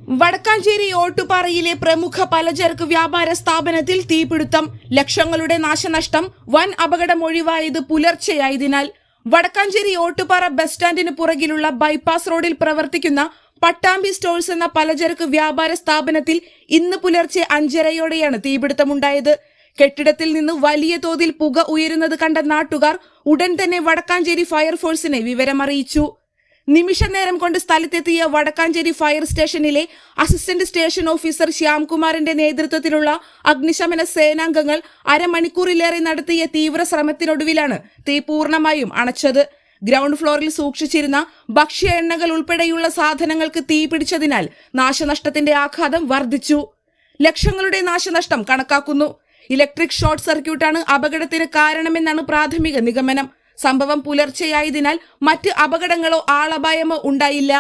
വടക്കാഞ്ചേരി ഓട്ടുപാറയിലെ പ്രമുഖ പലചരക്ക് വ്യാപാര സ്ഥാപനത്തിൽ തീപിടുത്തം. ലക്ഷങ്ങളുടെ നാശനഷ്ടം. വൻ അപകടം ഒഴിവായത് പുലർച്ചെയായതിനാൽ. വടക്കാഞ്ചേരി ഓട്ടുപാറ ബസ് സ്റ്റാൻഡിന് പുറകിലുള്ള ബൈപ്പാസ് റോഡിൽ പ്രവർത്തിക്കുന്ന പട്ടാമ്പി സ്റ്റോഴ്സ് എന്ന പലചരക്ക് വ്യാപാര സ്ഥാപനത്തിൽ ഇന്ന് പുലർച്ചെ 5:30യോടെയാണ് തീപിടുത്തമുണ്ടായത്. കെട്ടിടത്തിൽ നിന്ന് വലിയ തോതിൽ പുക ഉയരുന്നത് കണ്ട നാട്ടുകാർ ഉടൻ തന്നെ വടക്കാഞ്ചേരി ഫയർഫോഴ്സിനെ വിവരമറിയിച്ചു. നിമിഷ നേരം കൊണ്ട് സ്ഥലത്തെത്തിയ വടക്കാഞ്ചേരി ഫയർ സ്റ്റേഷനിലെ അസിസ്റ്റന്റ് സ്റ്റേഷൻ ഓഫീസർ ശ്യാംകുമാറിന്റെ നേതൃത്വത്തിലുള്ള അഗ്നിശമന സേനാംഗങ്ങൾ അരമണിക്കൂറിലേറെ നടത്തിയ തീവ്ര ശ്രമത്തിനൊടുവിലാണ് തീ പൂർണ്ണമായും അണച്ചത്. ഗ്രൗണ്ട് ഫ്ലോറിൽ സൂക്ഷിച്ചിരുന്ന ഭക്ഷ്യ എണ്ണകൾ ഉൾപ്പെടെയുള്ള സാധനങ്ങൾക്ക് തീ പിടിച്ചതിനാൽ നാശനഷ്ടത്തിന്റെ ആഘാതം വർദ്ധിച്ചു. ലക്ഷങ്ങളുടെ നാശനഷ്ടം കണക്കാക്കുന്നു. ഇലക്ട്രിക് ഷോർട്ട് സർക്യൂട്ടാണ് അപകടത്തിന് കാരണമെന്നാണ് പ്രാഥമിക നിഗമനം. സംഭവം പുലർച്ചെയായതിനാൽ മറ്റ് അപകടങ്ങളോ ആളപായമോ ഉണ്ടായില്ല.